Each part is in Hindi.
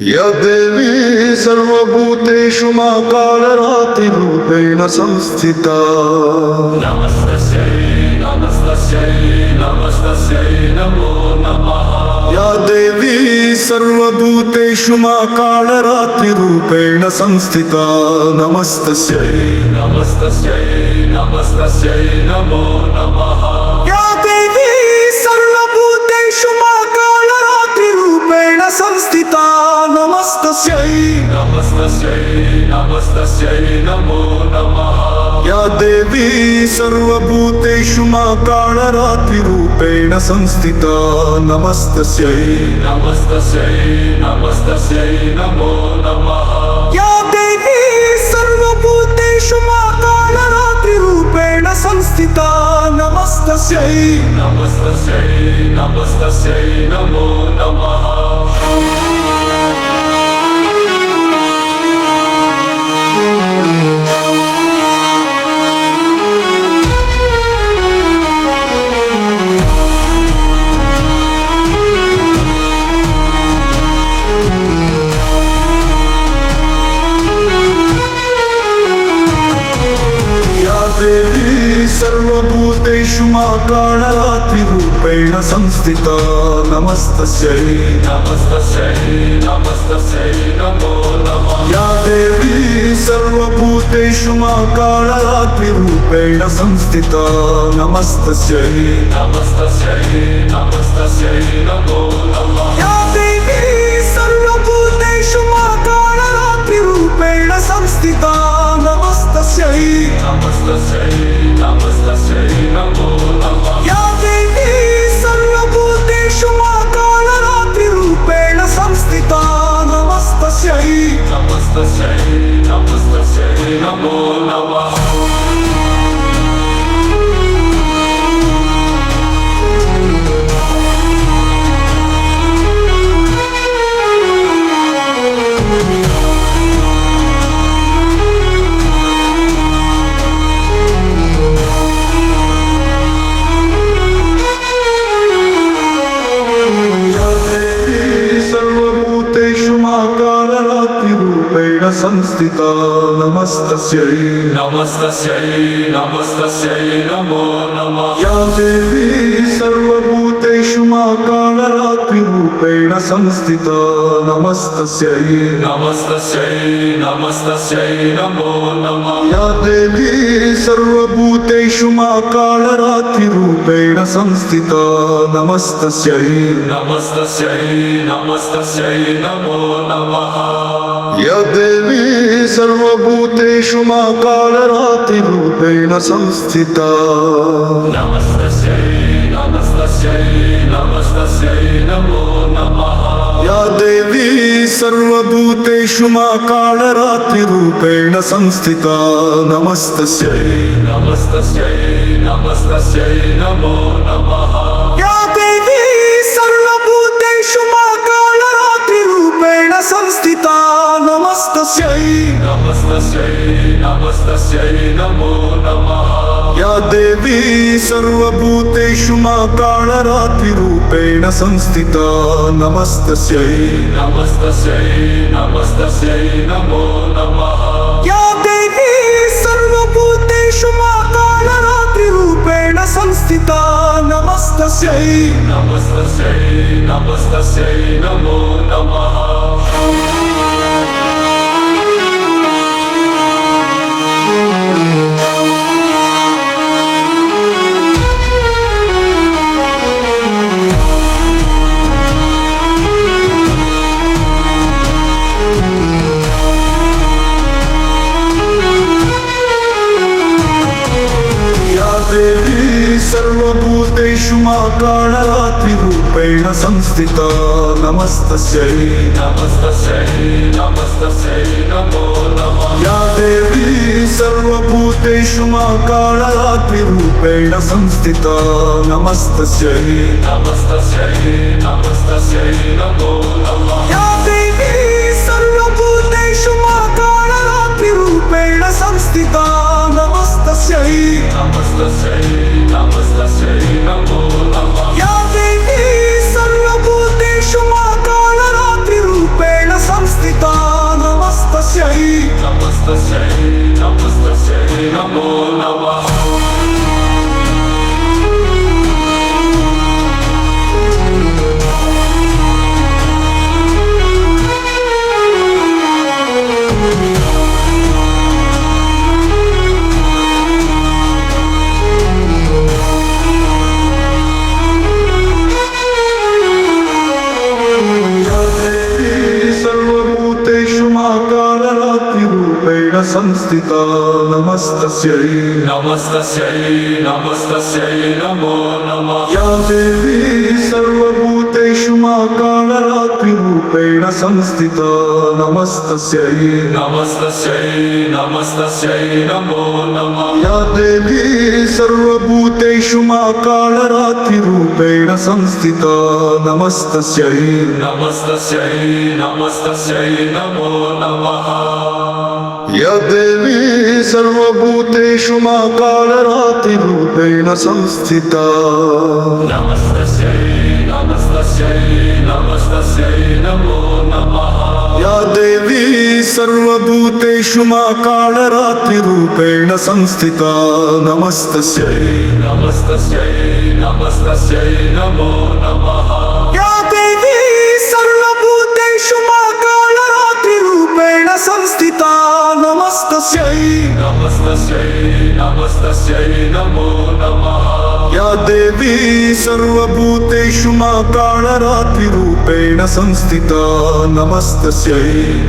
या देवी सर्वभूतेषु मा कालरात्रिरूपेण संस्थिता। नमस्तस्यै नमस्तस्यै नमस्तस्यै नमो नमः। या देवी सर्वभूतेषु मा कालरात्रिरूपेण संस्थिता। नमस्तस्यै नमस्तस्यै नमस्तस्यै नमो नमः। या देवी सर्वभूतेषु मा कालरात्रिरूपेण संस्थिता। नमस्तस्यै नमस्तस्यै नमस्तस्यै नमो नमः। या देवी सर्वभूतेषु मा कालरात्रिरूपेण संस्थिता। नमस्तस्यै नमस्तस्यै नमस्तस्यै नमो नमः। या देवी सर्वभूतेषु मा कालरात्रिरूपेण संस्थिता। नमस्तस्यै नमस्तस्यै नमस्तस्यै नमो नमः। देवी सर्वभूतेषु मा कालरात्रिरूपेण संस्थिता। नमस्तस्यै नमस्तस्यै नमस्तस्यै नमो नमः। या देवी सर्वभूतेषु मा कालरात्रिरूपेण संस्थिता। नमस्तस्यै नमस्तस्यै नमस्तस्यै नमो नमः। या देवी सर्वभूतेषु मा कालरात्रिरूपेण संस्थिता। नमस्तस्यै नमस्तस्यै नमस्तस्यै नमो नमः। या देवी सर्वभूतेषु मा कालरात्रिरूपेण संस्थिता। नमस्तस्यै नमस्तस्यै नमस्तस्यै नमो नमः। संस्थिता। नमस्तस्यै नमस्तस्यै नमस्तस्यै नमो नमः। या देवी सर्वभूतेषु मा कालरात्रिरूपेण संस्थिता। नमस्तस्यै नमस्तस्यै नमस्तस्यै नमो नमः। या देवी सर्वभूतेषु मा कालरात्रिरूपेण संस्थिता। नमस्तस्यै नमस्तस्यै नमस्तस्यै नमो नमः। या देवी सर्वभूतेषु मा कालरात्रिरूपेण संस्थिता। नमस्तस्यै नमस्तस्यै नमस्तस्यै नमो नमः। या देवी सर्वभूतेषु मा कालरात्रिरूपेण संस्थिता। नमस्तस्यै नमस्तस्यै नमस्तस्यै नमो नमः। या देवी सर्वभूतेषु मा कालरात्रिरूपेण संस्थिता। नमस्तस्यै नमस्तस्यै नमस्तस्यै नमो नमः। या देवी सर्वभूतेषु मा कालरात्रिरूपेण संस्थिता। नमस्तस्यै नमस्तस्यै नमस्तस्यै नमो नमः। या देवी सर्वभूतेषु मा कालरात्रिरूपेण संस्थिता। नमस्तस्यै नमस्तस्यै नमस्तस्यै नमो नमः। देवी सर्वभूतेषु मा कालरात्रिरूपेण संस्थिता। नमस्तस्यै नमस्तस्यै नमस्तस्यै नमो नमः। या देवी सर्वभूतेषु मा कालरात्रिरूपेण संस्थिता। नमस्तस्यै नमस्तस्यै नमस्तस्यै नमो नमः। या देवी सर्वभूतेषु मा कालरात्रिरूपेण संस्थिता। नमस्तस्यै नमस्तस्यै नमस्तस्यै नमो नमः। या देवी सर्वभूतेषु मा कालरात्रिरूपेण संस्थिता नमस्तस्यै नमस्तस्यै नमस्तस्यै नमो नमः या देवी सर्वभूतेषु मा कालरात्रिरूपेण संस्थिता नमस्तस्यै नमस्तस्यै नमस्तस्यै नमो नमः या देवी सर्वभूतेषु मा कालरात्रिरूपेण संस्थिता नमस्तस्यै नमस्तस्यै नमस्तस्यै नमो नमः या देवी सर्वभूतेषु मा कालरात्रिरूपेण संस्थिता नमस्तस्यै नमस्तस्यै नमस्तस्यै नमो नमः या देवी सर्वभूतेषु मा कालरात्रिरूपेण संस्थिता नमस्तस्यै नमस्तस्यै नमस्तस्यै नमो नमः या देवी सर्वभूतेषु मा कालरात्रिरूपेण संस्थिता नमस्तस्यै नमस्तस्यै नमस्तस्यै नमो नमः या देवी सर्वभूतेषु मा कालरात्रिरूपेण संस्थिता नमस्तस्यै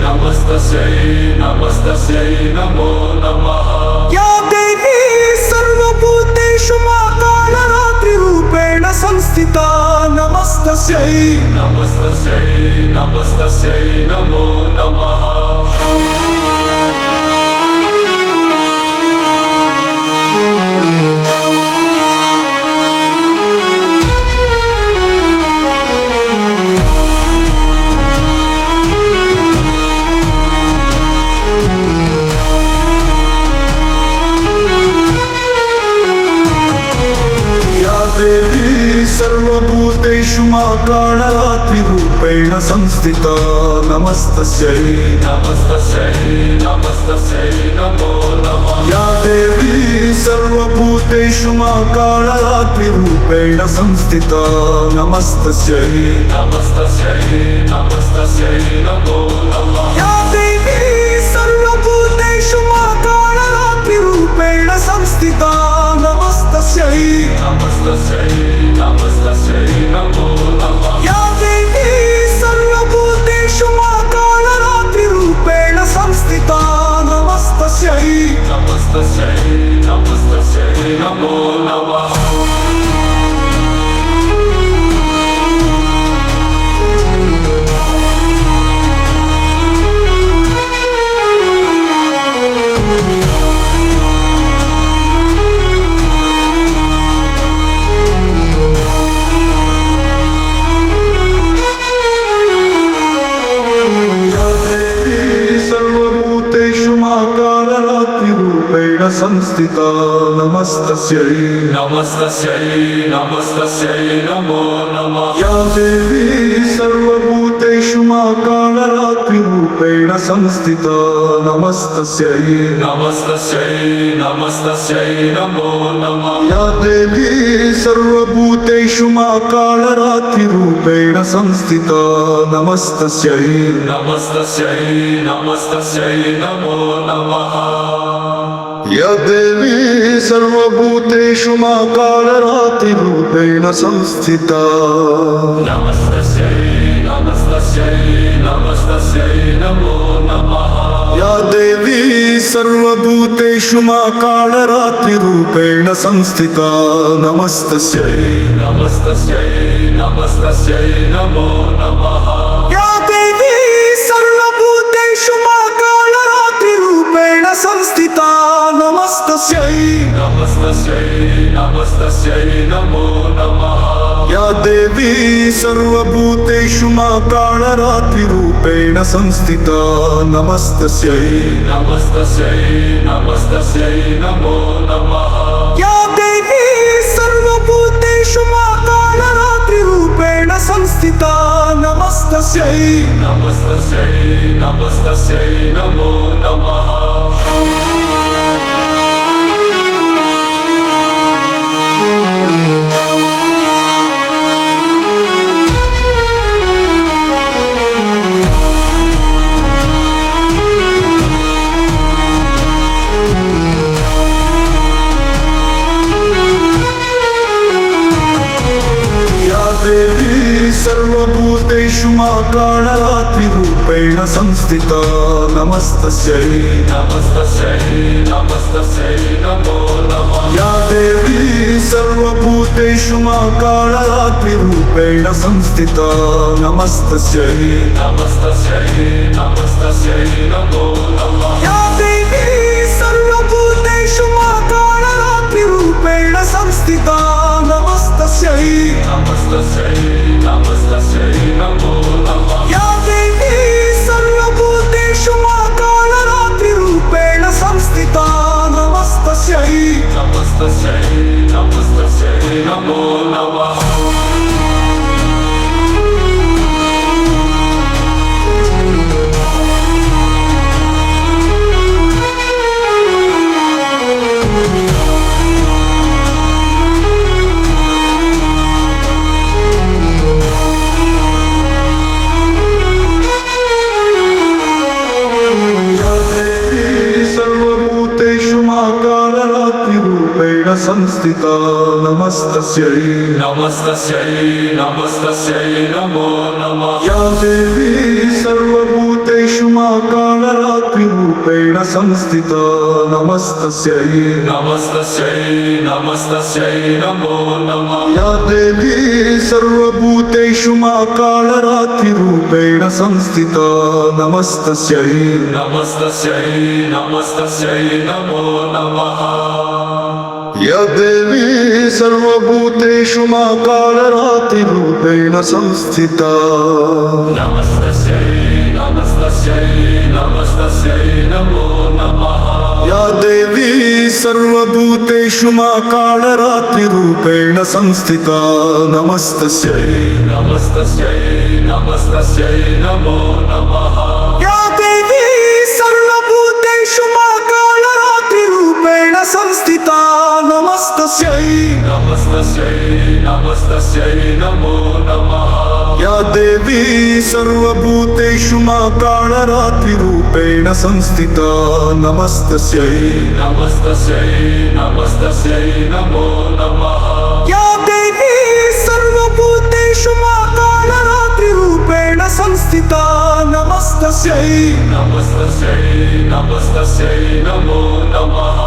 नमस्तस्यै नमस्तस्यै नमो नमः या देवी सर्वभूतेषु मा कालरात्रिरूपेण संस्थिता नमस्तस्यै नमस्तस्यै नमस्तस्यै नमो नमः देवी सर्वभूतेषु मा कालरात्रिरूपेण संस्थिता नमस्तस्यै नमस्तस्यै नमस्तस्यै नमो नमः या देवी सर्वभूतेषु मा कालरात्रिरूपेण संस्थिता नमस्तस्यै नमस्तस्यै नमस्तस्यै नमो नमः या देवी सर्वभूतेषु मा कालरात्रिरूपेण संस्थिता नमस्तस्यै नमस्तस्यै नमस्तस्यै नमो नमः या देवी सर्वभूतेषु मा कालरात्रिरूपेण संस्थिता नमस्तस्यै नमस्तस्यै नमस्तस्यै नमो नमः संस्थिता नमस्तस्यै नमस्तस्यै नमस्तस्यै नमो नमः या देवी सर्वभूतेषु मा कालरात्रिरूपेण संस्थिता नमस्तस्यै नमस्तस्यै नमस्तस्यै नमो नमः या देवी सर्वभूतेषु मा कालरात्रिरूपेण संस्थिता नमस्तस्यै नमस्तस्यै नमस्तस्यै नमो नमः या देवी सर्वभूतेषु मा कालरात्रिरूपेण संस्थिता नमस्तस्यै नमस्तस्यै नमस्तस्यै नमो नमः या देवी सर्वभूतेषु मा कालरात्रिरूपेण संस्थिता नमस्तस्यै नमस्तस्यै नमस्तस्यै नमो नमः या देवी सर्वभूतेषु मा कालरात्रिरूपेण संस्थिता नमस्तस्यै नमस्तस्यै नमस्तस्यै नमो नमः या देवी सर्वभूतेषु मा कालरात्रिरूपेण संस्थिता नमस्तस्यै नमस्तस्यै नमस्तस्यै नमो नमः या देवी सर्वभूतेषु मा कालरात्रिरूपेण संस्थिता नमस्तस्यै नमस्तस्यै नमस्तस्यै नमो नमः सर्वभूतेषु मा कालरात्रिरूपेण रूपेण संस्थिता नमस्तस्यै नमस्तस्यै नमस्तस्यै नमो नमः या देवी सर्वभूतेषु महाकालरात्रिरूपेण संस्थिता नमस्तस्यै नमस्तस्यै नमस्तस्यै नमो नमः या देवी सर्वभूतेषु महाकालरात्रिरूपेण संस्थिता नमस्तस्यै नमस्तस्यै नमस्तस्यै नमो नमः या देवी सर्वभूतेषु महाकालरात्रिरूपेण संस्थिता नमस्तस्यै नमस्तस्यै नमस्तस्यै नमो नमः संस्थिता नमस्तस्यै नमस्तस्यै नमस्तस्यै नमो नमः या देवी सर्वभूतेषु महाकालरात्रिरूपेण संस्थिता नमस्तस्यै नमस्तस्यै नमस्तस्यै नमो नमः या देवी सर्वभूतेषु महाकालरात्रिरूपेण संस्थिता नमस्तस्यै नमस्तस्यै नमस्तस्यै नमो नमः या देवी सर्वभूतेषु महाकालरात्रिरूपेण संस्थिता नमस्तस्यै नमस्तस्यै नमस्तस्यै नमो नमः या देवी सर्वभूतेषु महाकालरात्रिरूपेण संस्थिता नमस्तस्यै नमस्तस्यै नमस्तस्यै नमो नमः या देवी सर्वभूतेषु महाकालरात्रिरूपेण संस्थिता नमस्तस्यै नमस्तस्यै नमस्तस्यै नमो नमः या देवी सर्वभूतेषु महाकालरात्रिरूपेण संस्थिता नमस्तस्यै नमस्तस्यै नमस्तस्यै नमो नमः या देवी सर्वभूतेषु महाकालरात्रिरूपेण संस्थिता नमस्तस्यै नमस्तस्यै नमस्तस्यै नमो नमः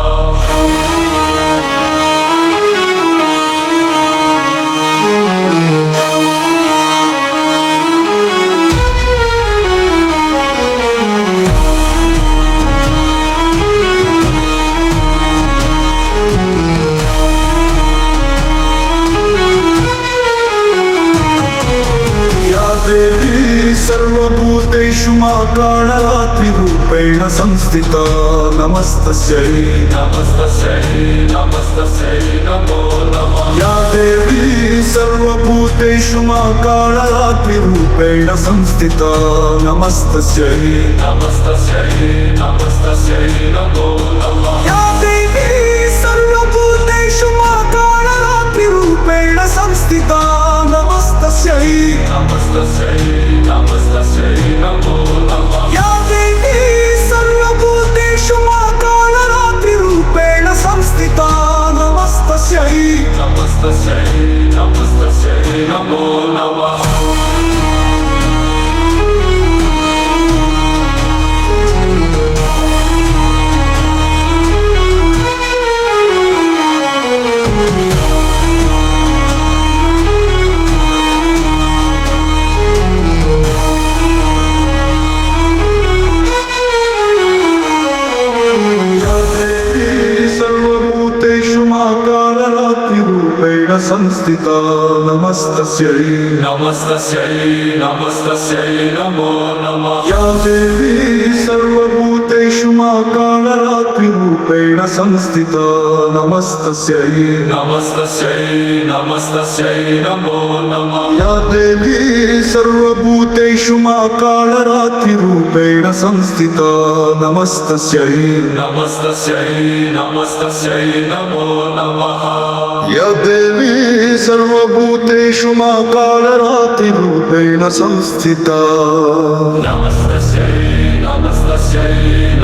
देवी सर्वभूतेषु महाकालरात्रिरूपेण संस्थिता नमस्तस्यै नमस्तस्यै नमस्तस्यै नमो नमः या देवी सर्वभूतेषु महाकालरात्रिरूपेण संस्थिता नमस्तस्यै नमस्तस्यै नमस्तस्यै नमो नमः या देवी सर्वभूतेषु महाकालरात्रिरूपेण संस्थिता नमस्तस्यै नमस्तस्यै नमस्तस्यै नमो नमः या देवी सर्वभूतेषु महाकालरात्रिरूपेण संस्थिता नमस्तस्यै नमस्तस्यै नमस्तस्यै नमो नमः संस्थिता नमस्तस्यै नमस्तस्यै नमस्तस्यै नमो नमः या देवी सर्वभूतेषु महाकालरात्रिरूपेण संस्थिता नमस्तस्यै नमस्तस्यै नमस्तस्यै नमो नमः या देवी सर्वभूतेषु महाकालरात्रिरूपेण संस्थिता नमस्तस्यै नमस्तस्यै नमस्तस्यै नमो नमः या देवी सर्वभूतेषु महाकालरात्रिरूपेण संस्थिता नमस्तस्यै नमस्तस्यै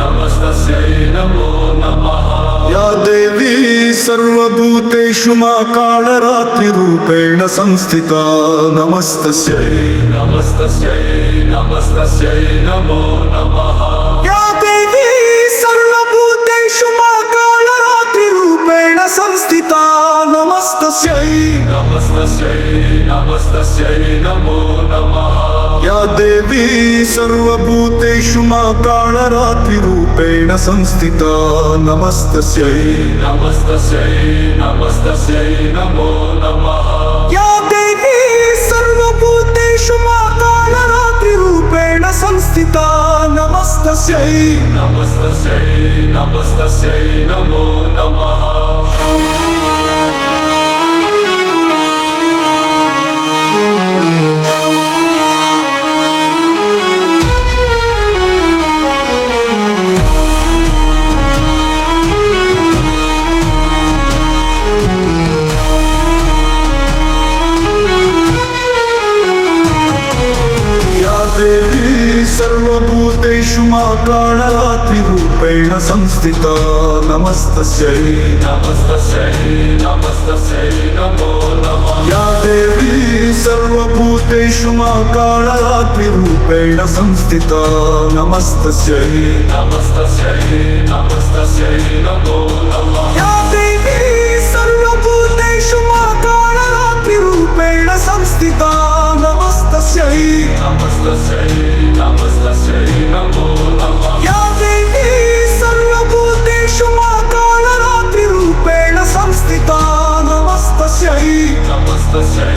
नमस्तस्यै नमो नमः या देवी सर्वभूतेषु मा कालरात्रिरूपेण संस्थिता नमस्तस्यै नमस्तस्यै नमस्तस्यै नमो नमः या देवी सर्वभूतेषु मा कालरात्रिरूपेण संस्थिता नमस्तस्यै नमस्तस्यै नमस्तस्यै नमो नमः या देवी सर्वभूतेषु मा कालरात्रिरूपेण संस्थिता नमस्तस्यै नमस्तस्यै नमस्तस्यै नमो नमः या देवी सर्वभूतेषु मा कालरात्रिरूपेण संस्थिता नमस्तस्यै नमस्तस्यै नमस्तस्यै नमो नमः देवी सर्वभूतेषु मा कालरात्रिरूपेण संस्थिता नमस्तस्यै नमस्तस्यै नमस्तस्यै नमो नमः या देवी सर्वभूतेषु मा कालरात्रिरूपेण संस्थिता नमस्तस्यै नमस्तस्यै नमस्तस्यै नमो नमः या देवी सर्वभूतेषु मा कालरात्रिरूपेण संस्थिता नमस्तस्यै नमस्तस्यै नमस्तस्यै नमो नमः या देवी सर्वभूतेषु मा कालरात्रिरूपेण संस्थिता नमस्तस्यै नमस्तस्यै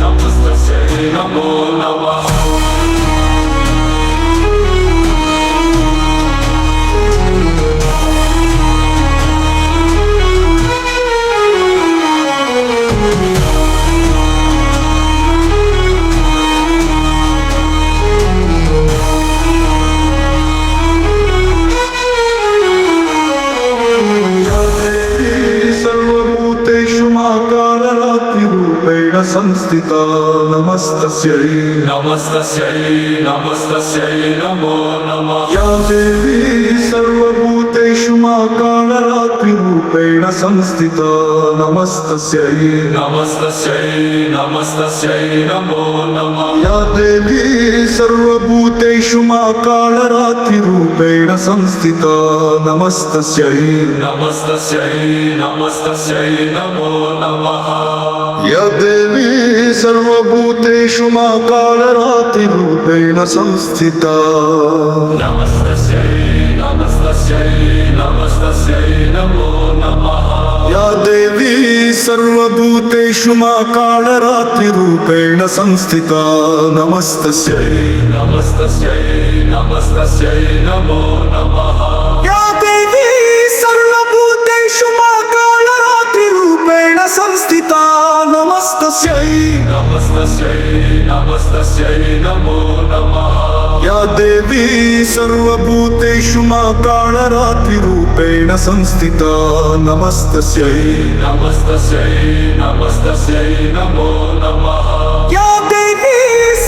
नमस्तस्यै नमो नमः संस्थिता नमस्तस्यै नमस्तस्यै नमस्तस्यै नमो नमः या देवी सर्वभूतेषु मा कालरात्रिरूपेण संस्थिता नमस्तस्यै नमस्तस्यै नमस्तस्यै नमो नमः या देवी सर्वभूतेषु मा कालरात्रिरूपेण संस्थिता नमस्तस्यै नमस्तस्यै नमस्तस्यै नमो नमः या देवी सर्वभूतेषु मा कालरात्रिरूपेण संस्थिता नमस्तस्यै नमस्तस्यै नमस्तस्यै नमो नमः या देवी सर्वभूतेषु मा कालरात्रिरूपेण संस्थिता नमस्तस्यै नमस्तस्यै नमस्तस्यै नमो नमः या देवी सर्वभूतेषु मा कालरात्रिरूपेण संस्थिता नमस्तस्यै नमस्तस्यै नमस्तस्यै नमो नमः या देवी सर्वभूतेषु मा कालरात्रिरूपेण संस्थिता नमस्तस्यै नमस्तस्यै नमस्तस्यै नमो नमः या देवी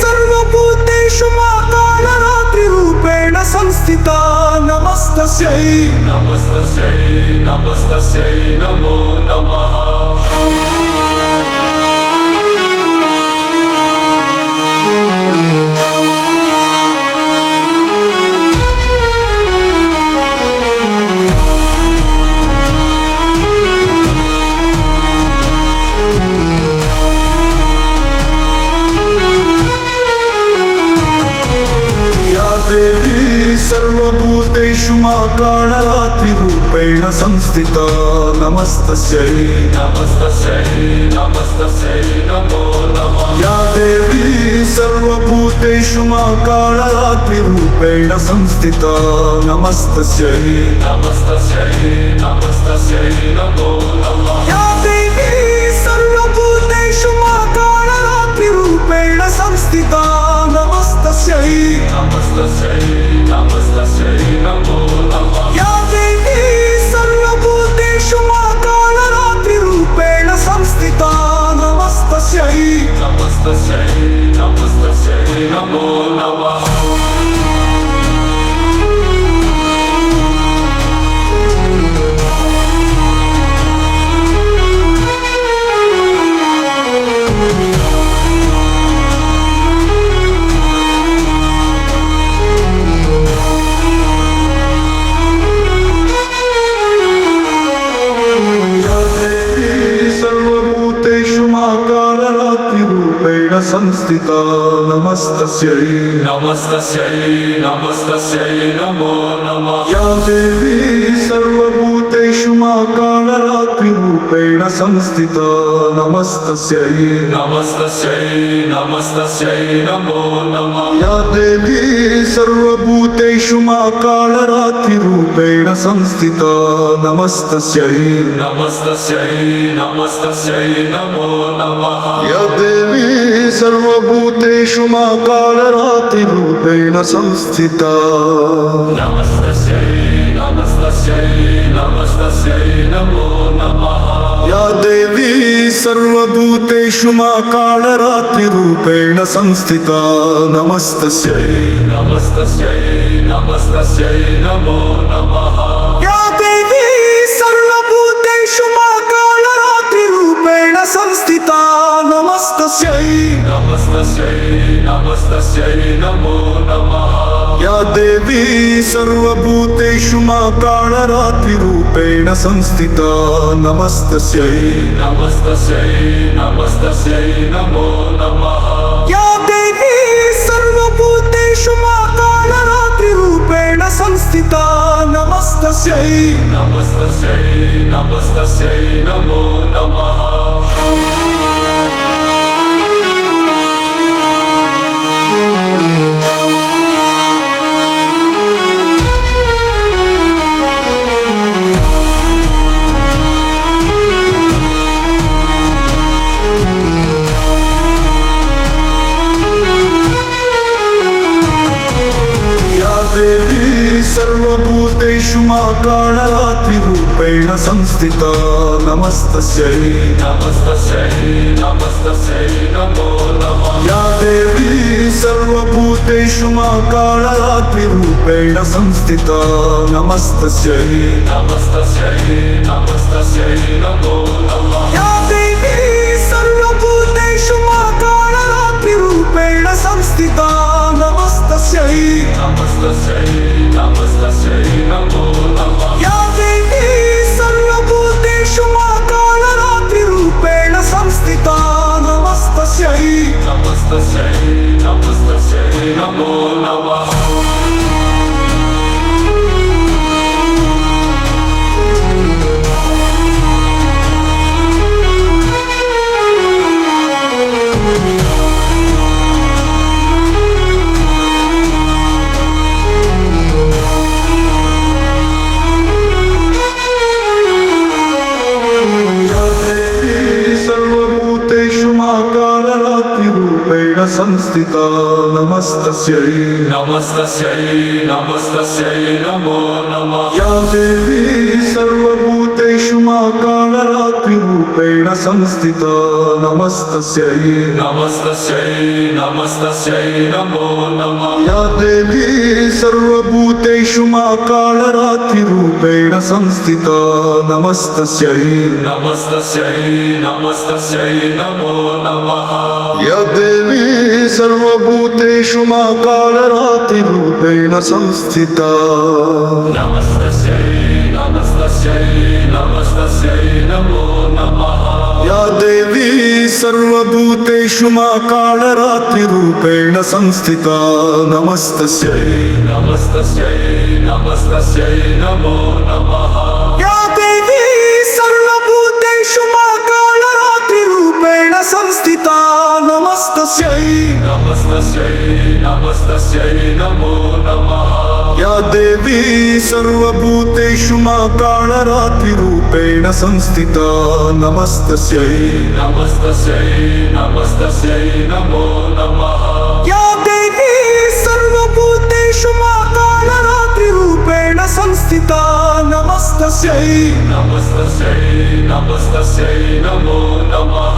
सर्वभूतेषु मा कालरात्रिरूपेण संस्थिता नमस्तस्यै नमस्तस्यै नमस्तस्यै नमो नमः देवी सर्वभूतेषु मा कालरात्रिरूपेण संस्थिता नमस्तस्यै नमस्तस्यै नमस्तस्यै नमो नमः या देवी सर्वभूतेषु मा कालरात्रिरूपेण संस्थिता नमस्तस्यै नमस्तस्यै नमस्तस्यै नमो नमः या देवी सर्वभूतेषु मा कालरात्रिरूपेण संस्थिता नमस्तस्यै नमस्तस्यै नमस्तस्यै नमो नमः या देवी सर्वभूतेषु मा कालरात्रिरूपेण संस्थिता नमस्तस्यै नमस्तस्यै नमस्तस्यै नमो नमः संस्थिता नमस्तस्यै नमस्तस्यै नमो नमः या देवी सर्वभूतेषु मा कालरात्रिरूपेण संस्थिता नमस्तस्यै नमस्तस्यै नमो नमः या देवी सर्वभूतेषु मा कालरात्रिरूपेण संस्थिता नमस्तस्यै नमस्तस्यै नमो नमः या देवी सर्वभूतेषु मा कालरात्रिरूपेण संस्थिता नमस्तस्यै नमो नमः या देवी सर्वभूतेषु मा कालरात्रिरूपेण संस्थिता नमस्तस्यै नमो नमः या देवी सर्वभूतेषु मा कालरात्रिरूपेण संस्थिता नमस्तस्यै नमो नमः या देवी सर्वभूतेषु मा कालरात्रिरूपेण संस्थिता नमस्तस्यै नमो नमः या देवी सर्वभूतेषु मा कालरात्रिरूपेण संस्थिता नमस्तस्यै नमो नमः देवी सर्वभूतेषु मा कालरात्रिरूपेण संस्थिता नमस्तस्यै नमो नमः या देवी सर्वभूतेषु मा कालरात्रिरूपेण संस्थिता नमस्तस्यै नमो नमः या देवी सर्वभूतेषु मा कालरात्रिरूपेण संस्थिता नमस्तस्यै नमो नमः या देवी सर्वभूतेषु मा कालरात्रिरूपेण संस्थिता नमस्तस्यै नमो नमः संस्थिता नमस्तस्यै नमो नमः या देवी सर्वभूतेषु मा कालरात्रिरूपेण संस्थिता नमस्तस्यै नमो नमः या देवी सर्वभूतेषु मा कालरात्रिरूपेण संस्थिता नमस्तस्यै नमो नमः या देवी सर्वभूतेषु मा कालरात्रिरूपेण संस्थिता नमस्तस्यै नमो नमः या देवी सर्वभूतेषु मा कालरात्रिरूपेण संस्थिता नमस्तस्यै नमो नमः या देवी सर्वभूतेषु मा कालरात्रिरूपेण संस्थिता नमस्तस्यै नमो नमः या देवी सर्वभूतेषु मा कालरात्रिरूपेण संस्थिता नमस्तस्यै नमो नमः या देवी सर्वभूतेषु मा कालरात्रिरूपेण संस्थिता नमस्तस्यै नमो नमः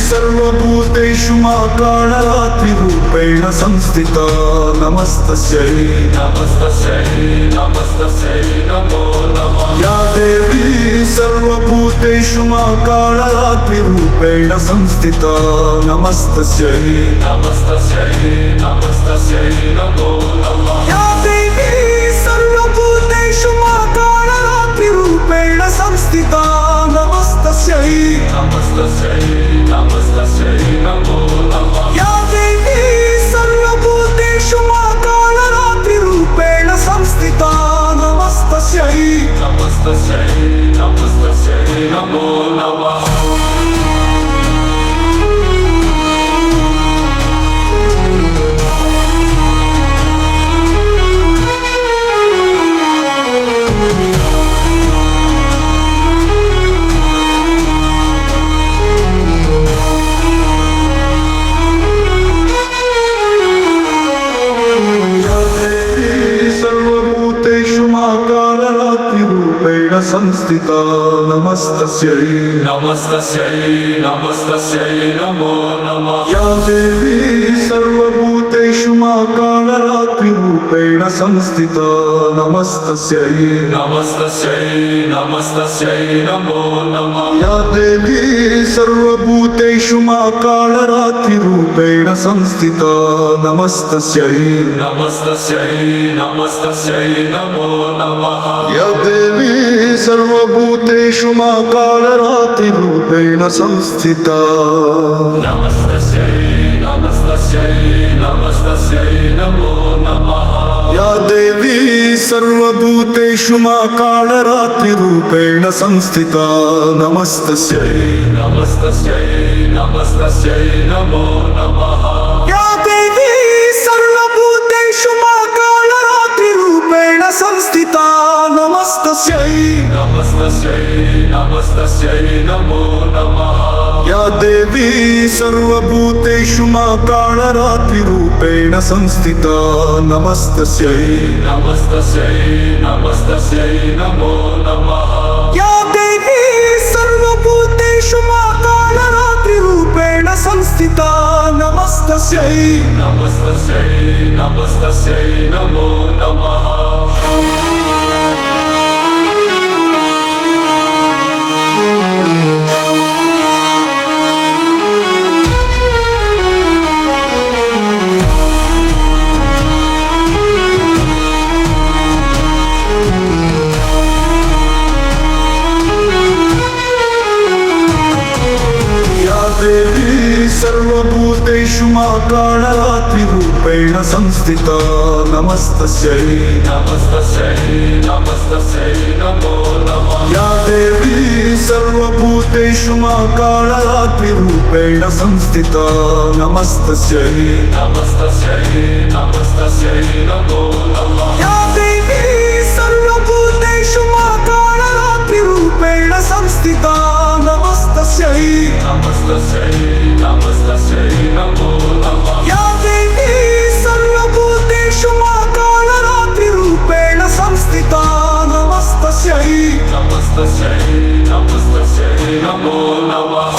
सर्वभूतेषु मा कालरात्रिरूपेण संस्थिता नमस्तस्यै नमस्तस्यै नमस्तस्यै नमो नमः या देवी सर्वभूतेषु मा कालरात्रिरूपेण संस्थिता नमस्तस्यै नमस्तस्यै नमस्तस्यै नमो नमः या देवी सर्वभूतेषु मा कालरात्रिरूपेण संस्थिता नमस्तस्यै नमस्तस्यै नमस्तस्यै नमो नमः या देवी सर्वभूतेषु मा कालरात्रिरूपेण संस्थिता नमस्तस्यै नमस्तस्यै नमस्तस्यै नमो नमः संस्थिता नमस्तस्यै नमस्तस्यै नमस्तस्यै नमो नमः या देवी सर्वभूतेषु मा कालरात्रिरूपेण संस्थिता नमस्तस्यै नमस्तस्यै नमस्तस्यै नमो नमः या देवी सर्वभूतेषु मा कालरात्रिरूपेण संस्थिता नमस्तस्यै नमस्तस्यै नमस्तस्यै नमो नमः या देवी सर्वभूतेषु मा कालरात्रिरूपेण संस्थिता नमस्तस्यै नमस्तस्यै नमस्तस्यै नमो नमः या देवी सर्वभूतेषु मा कालरात्रिरूपेण संस्थिता नमस्तस्यै नमस्तस्यै नमस्तस्यै नमो नमः या देवी सर्वभूतेषु मा कालरात्रिरूपेण संस्थिता नमस्तस्यै नमस्तस्यै नमस्तस्यै नमो नमः या देवी सर्वभूतेषु मा कालरात्रिरूपेण संस्थिता नमस्तस्यै नमस्तस्यै नमस्तस्यै नमो नमः या देवी सर्वभूतेषु मा कालरात्रिरूपेण संस्थिता नमस्तस्यै नमस्तस्यै नमस्तस्यै नमो नमः सर्वभूतेषु मा कालरात्रिरूपेण संस्थिता नमस्तस्यै नमस्तस्यै नमस्तस्यै नमो नमः या देवी सर्वभूतेषु मा कालरात्रिरूपेण संस्थिता नमस्तस्यै नमस्तस्यै नमस्तस्यै नमो नमः या देवी सर्वभूतेषु मा कालरात्रिरूपेण संस्थिता नमस्तस्यै नमस्तस्यै नमस्तस्यै नमो नमः या देवी सर्वभूतेषु मा कालरात्रिरूपेण संस्थिता नमस्तस्यै नमस्तस्यै नमस्तस्यै नमो नमः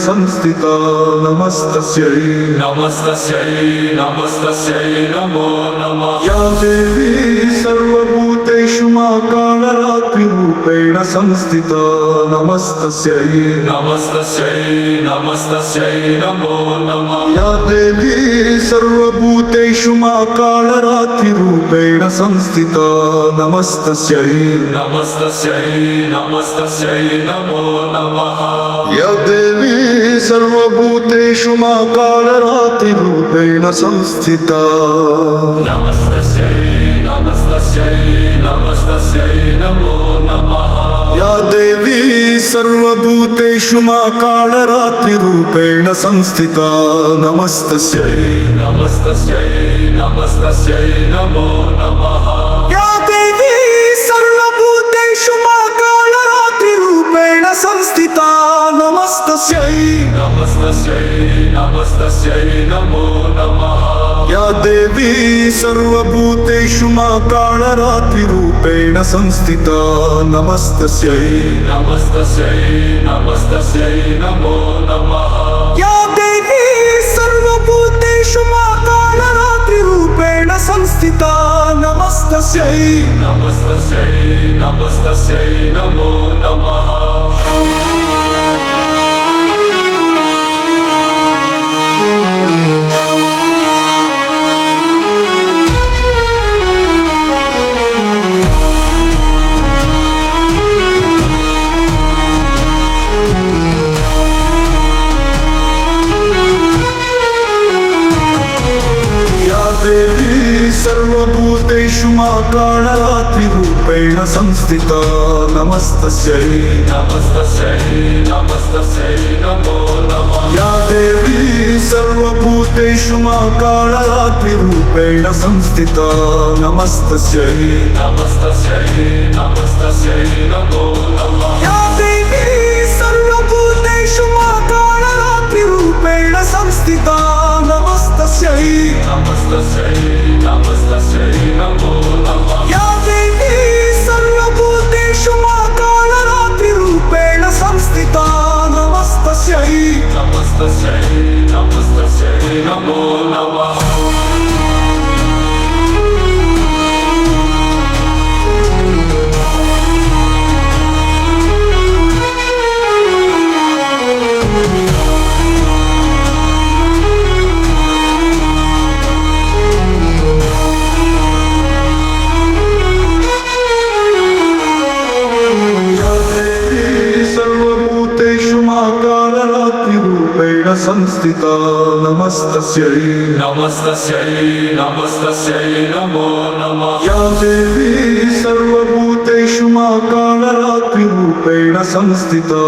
संस्थिता नमस्तस्यै नमस्तस्यै नमस्तस्यै नमो नमः या देवी सर्वभूतेषु मा कालरात्रिरूपेण संस्थिता नमस्तस्यै नमस्तस्यै नमस्तस्यै नमो नमः या देवी सर्वभूतेषु मा कालरात्रिरूपेण संस्थिता नमस्तस्यै नमस्तस्यै नमस्तस्यै नमो नमः या देवी सर्वभूतेषु मा कालरात्रिरूपेण संस्थिता नमस्तस्यै नमस्तस्यै नमस्तस्यै नमो नमः या देवी सर्वभूतेषु मा कालरात्रिरूपेण संस्थिता नमस्तस्यै नमस्तस्यै नमस्तस्यै नमो नमः या देवी सर्वभूतेषु मा कालरात्रिरूपेण संस्थिता नमस्तस्यै नमस्तस्यै नमस्तस्यै नमो नमः या देवी सर्वभूतेषु मा कालरात्रिरूपेण संस्थिता नमस्तस्यै नमस्तस्यै नमस्तस्यै नमो नमः या देवी सर्वभूतेषु मा कालरात्रिरूपेण संस्थिता नमस्तस्यै नमस्तस्यै नमस्तस्यै नमो नमः देवी सर्वभूतेषु मा कालरात्रिरूपेण संस्थिता नमस्तस्यै नमस्तस्यै नमस्तस्यै नमो नमः या देवी सर्वभूतेषु मा कालरात्रिरूपेण संस्थिता नमस्तस्यै नमस्तस्यै नमस्तस्यै नमो नमः या देवी सर्वभूतेषु मा कालरात्रिरूपेण संस्थिता नमस्तस्यै नमस्तस्यै नमस्तस्यै नमो नमः या देवी सर्वभूतेषु मा कालरात्रिरूपेण संस्थिता नमस्तस्यै नमस्तस्यै नमस्तस्यै नमो नमः संस्थिता नमस्तस्यै नमस्तस्यै नमस्तस्यै नमो नमः या देवी सर्वभूतेषु मा कालरात्रिरूपेण संस्थिता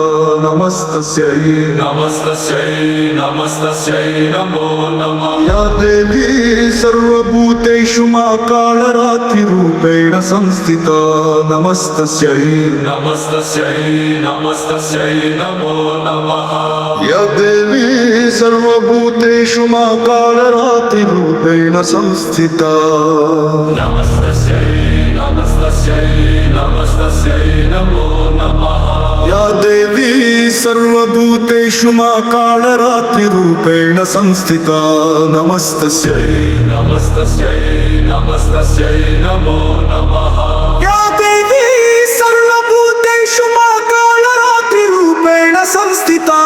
नमस्तस्यै नमस्तस्यै नमस्तस्यै नमो नमः या देवी सर्वभूतेषु मा कालरात्रिरूपेण संस्थिता नमस्तस्यै नमस्तस्यै नमस्तस्यै नमो नमः या देवी सर्वभूतेषु मा कालरात्रिरूपेण संस्थिता नमस्तस्यै नमस्तस्यै नमस्तस्यै नमो नमः या देवी सर्वभूतेषु मा कालरात्रिरूपेण संस्थिता नमस्तस्यै नमस्तस्यै नमस्तस्यै नमो नमः या देवी सर्वभूतेषु मा कालरात्रिरूपेण संस्थिता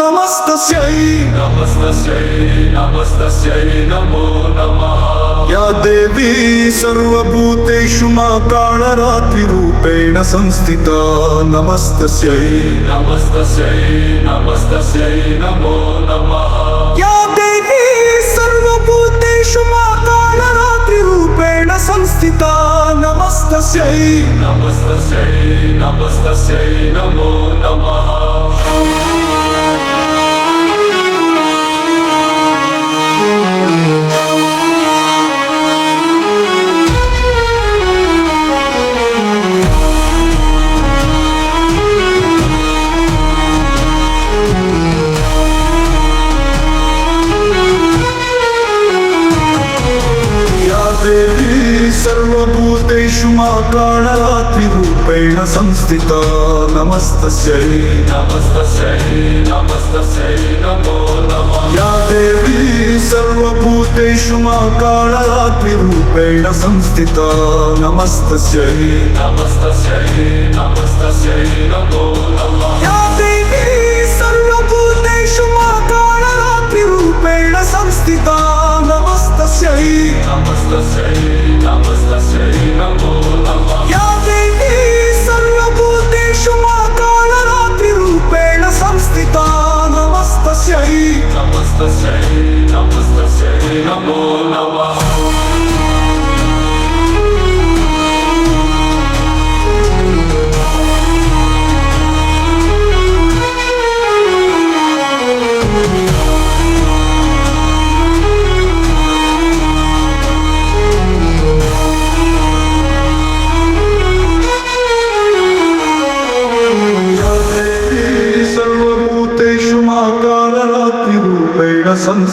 नमस्तस्यै नमस्तस्यै नमस्तस्यै नमो नमः या देवी सर्वभूतेषु मा कालरात्रिरूपेण संस्थिता नमस्तस्यै नमस्तस्यै नमस्तस्यै नमो नमः या देवी सर्वभूतेषु मा कालरात्रिरूपेण संस्थिता नमस्तस्यै नमस्तस्यै नमस्तस्यै नमो नमः देवी सर्वभूतेषु मा कालरात्रिरूपेण संस्थिता नमस्तस्यै नमस्तस्यै नमस्तस्यै नमो नमः या देवी सर्वभूतेषु मा कालरात्रिरूपेण संस्थिता नमस्तस्यै नमस्तस्यै नमस्तस्यै नमो नमः या देवी सर्वभूतेषु मा कालरात्रिरूपेण संस्थिता नमस्तस्यै नमस्तस्यै नमस्तस्यै नमो नमः या देवी सर्वभूतेषु मा कालरात्रिरूपेण संस्थिता नमस्तस्यै नमस्तस्यै नमस्तस्यै नमो नमः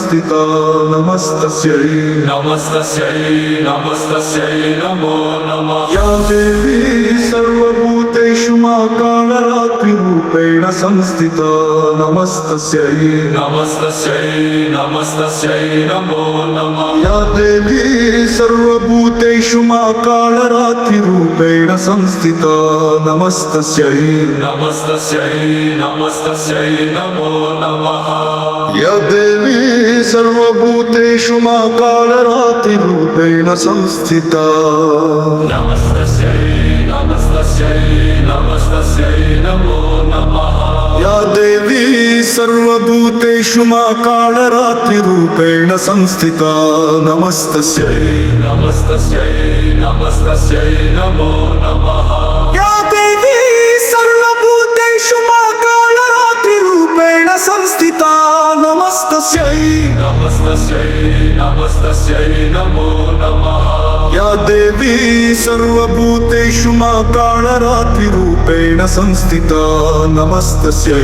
संस्थिता नमस्तस्यै नमस्तस्यै नमो नमः या देवी सर्वभूतेषु मा कालरात्रिरूपेण संस्थिता नमस्तस्यै नमस्तस्यै नमो नमः या देवी सर्वभूतेषु मा कालरात्रिरूपेण संस्थिता नमस्तस्यै नमस्तस्यै नमो नमः या देवी सर्वभूतेषु मा कालरात्रिरूपेण संस्थिता नमस्तस्यै नमो नमः या देवी सर्वभूतेषु मा कालरात्रिरूपेण संस्थिता नमस्तस्यै नमो नमः या देवी सर्वभूतेषु मा कालरात्रिरूपेण संस्थिता नमस्तस्यै नमो नमः या देवी सर्वभूतेषु मा कालरात्रिरूपेण संस्थिता नमस्तस्यै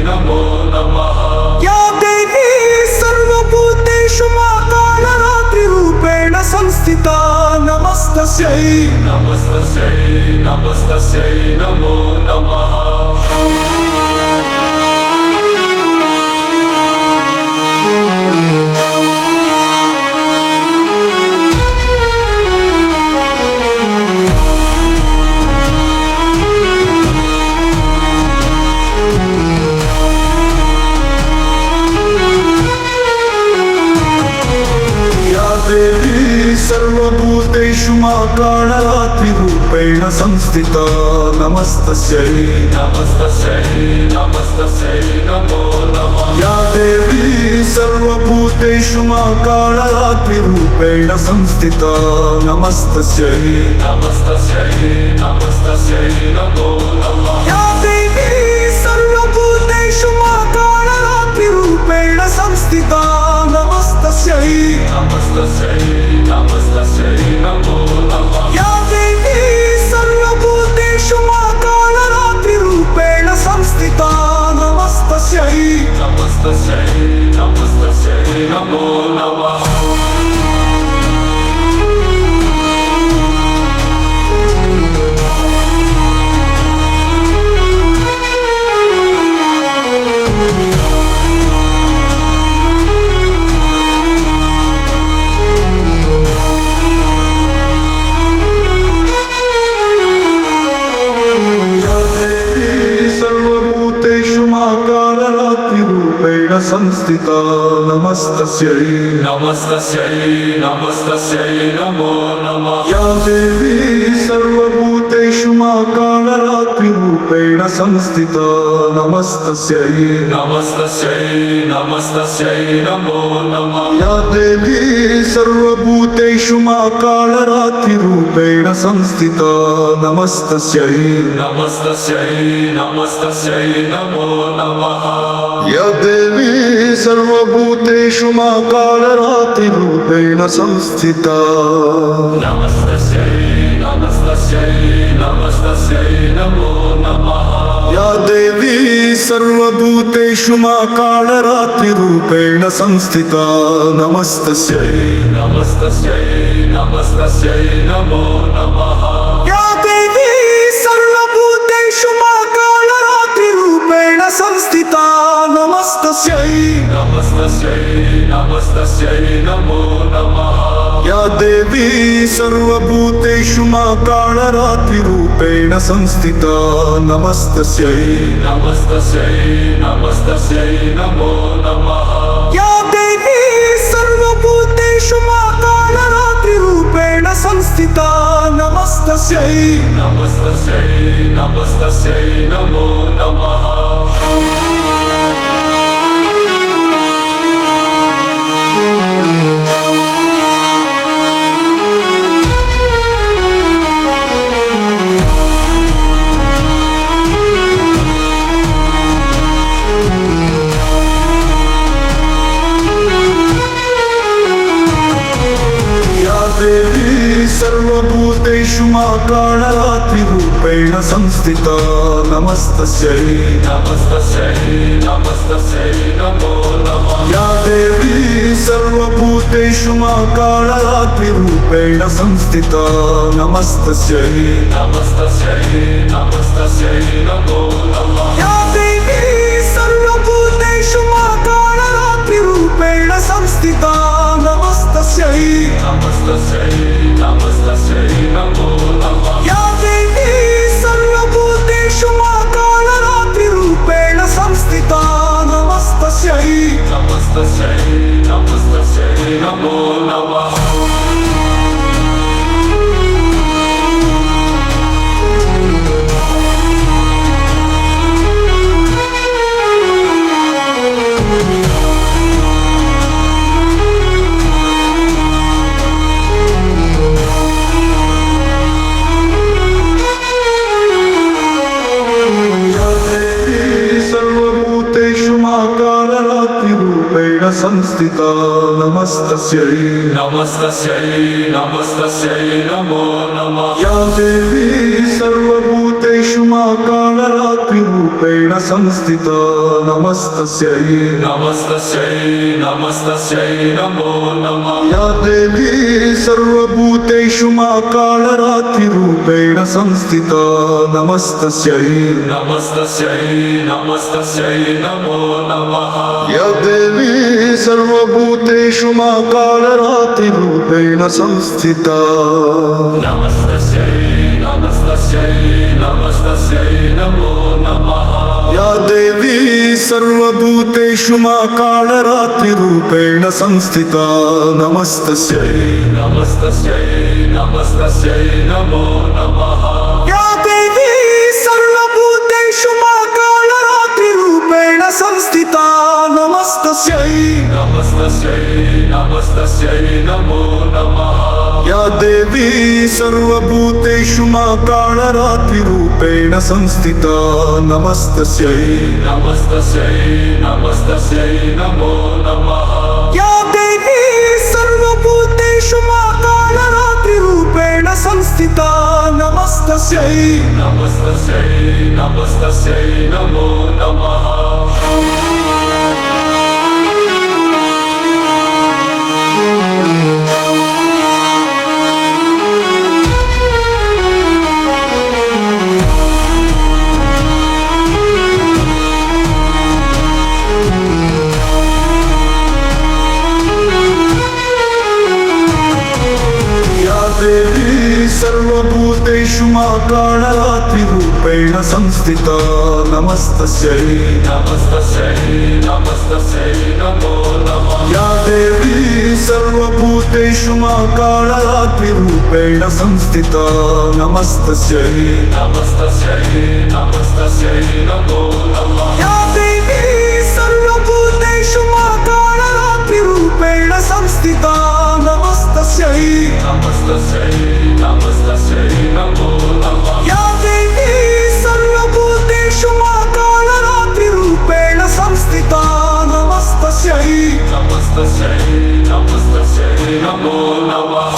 नमो नमः या देवी सर्वभूतेषु मा कालरात्रिरूपेण संस्थिता नमस्तस्यै नमो नमः देवी सर्वभूतेषु मा कालरात्रिरूपेण संस्थिता नमस्तस्यै नमो नमः या देवी सर्वभूतेषु मा कालरात्रिरूपेण संस्थिता नमस्तस्यै नमो नमः या देवी सर्वभूतेषु मा कालरात्रिरूपेण संस्थिता नमस्तस्यै नमो नमः या देवी सर्वभूतेषु मा कालरात्रिरूपेण संस्थिता नमस्तस्यै नमो नमः संस्थिता नमस्तस्यै नमो नमः या देवी सर्वभूतेषु मा कालरात्रिरूपेण संस्थिता नमस्तस्यै नमो नमः या देवी सर्वभूतेषु मा कालरात्रिरूपेण संस्थिता नमस्तस्यै नमो नमः या देवी सर्वभूतेषु मा कालरात्रिरूपेण संस्थिता नमस्तस्यै नमो नमः या देवी सर्वभूतेषु मा कालरात्रिरूपेण संस्थिता नमस्तस्यै नमो नमः या देवी सर्वभूतेषु मा कालरात्रिरूपेण संस्थिता नमस्तस्यै नमो नमः या देवी सर्वभूतेषु मा कालरात्रिरूपेण संस्थिता नमस्तस्यै नमो नमः या देवी सर्वभूतेषु मा कालरात्रिरूपेण संस्थिता नमस्तस्यै नमो नमः सर्वभूतेषु मा कालरात्रिरूपेण रूपेण संस्थिता नमस्तस्यै नमस्तस्यै नमो नमः या देवी सर्वभूतेषु महाकालरात्रिरूपेण संस्थिता नमस्तस्यै नमस्तस्यै नमो नमः या देवी सर्वभूतेषु महाकालरात्रिरूपेण संस्थिता नमस्तस्यै नमस्तस्यै नमो नमः या देवी सर्वभूतेषु महाकालरात्रिरूपेण संस्थिता नमस्तस्यै नमस्तस्यै नमो नमः महाकालरात्रिरूपेण संस्थिता नमस्तस्यै नमस्तस्यै नमो नमः या देवी सर्वभूतेषु महाकालरात्रिरूपेण संस्थिता नमस्तस्यै नमस्तस्यै नमो नमः या देवी सर्वभूतेषु महाकालरात्रिरूपेण संस्थिता नमस्तस्यै नमस्तस्यै नमो नमः या देवी सर्वभूतेषु महाकालरात्रिरूपेण संस्थिता नमस्तस्यै नमो नमः या देवी सर्वभूतेषु महाकालरात्रिरूपेण संस्थिता नमस्तस्यै नमो नमः या देवी सर्वभूतेषु महाकालरात्रिरूपेण संस्थिता नमस्तस्यै नमो नमः या देवी सर्वभूतेषु महाकालरात्रिरूपेण संस्थिता नमस्तस्यै नमो नमः या देवी सर्वभूतेषु महाकालरात्रिरूपेण संस्थिता नमस्तस्यै नमो नमः देवी सर्वभूतेषु महाकालरात्रिरूपेण संस्थिता नमस्तस्यै नमो नमः या देवी सर्वभूतेषु महाकालरात्रिरूपेण संस्थिता नमस्तस्यै नमो नमः या देवी सर्वभूतेषु महाकालरात्रिरूपेण संस्थिता नमस्तस्यै नमो नमः या देवी सर्वभूतेषु महाकालरात्रिरूपेण संस्थिता नमस्तस्यै नमो नमः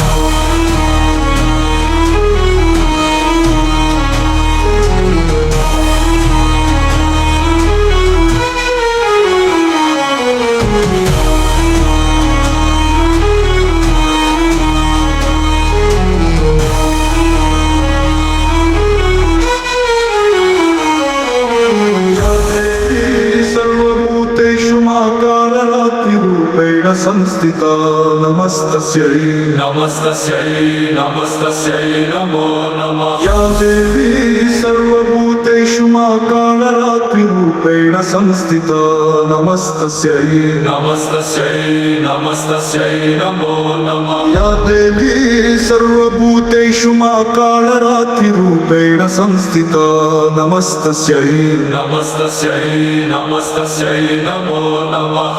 महाकालरात्रिरूपेण संस्थिता नमस्तस्यै नमो नमः या देवी सर्वभूतेषु महाकालरात्रिरूपेण संस्थिता नमस्तस्यै नमो नमः या देवी सर्वभूतेषु महाकालरात्रिरूपेण संस्थिता नमस्तस्यै नमस्तस्यै नमो नमः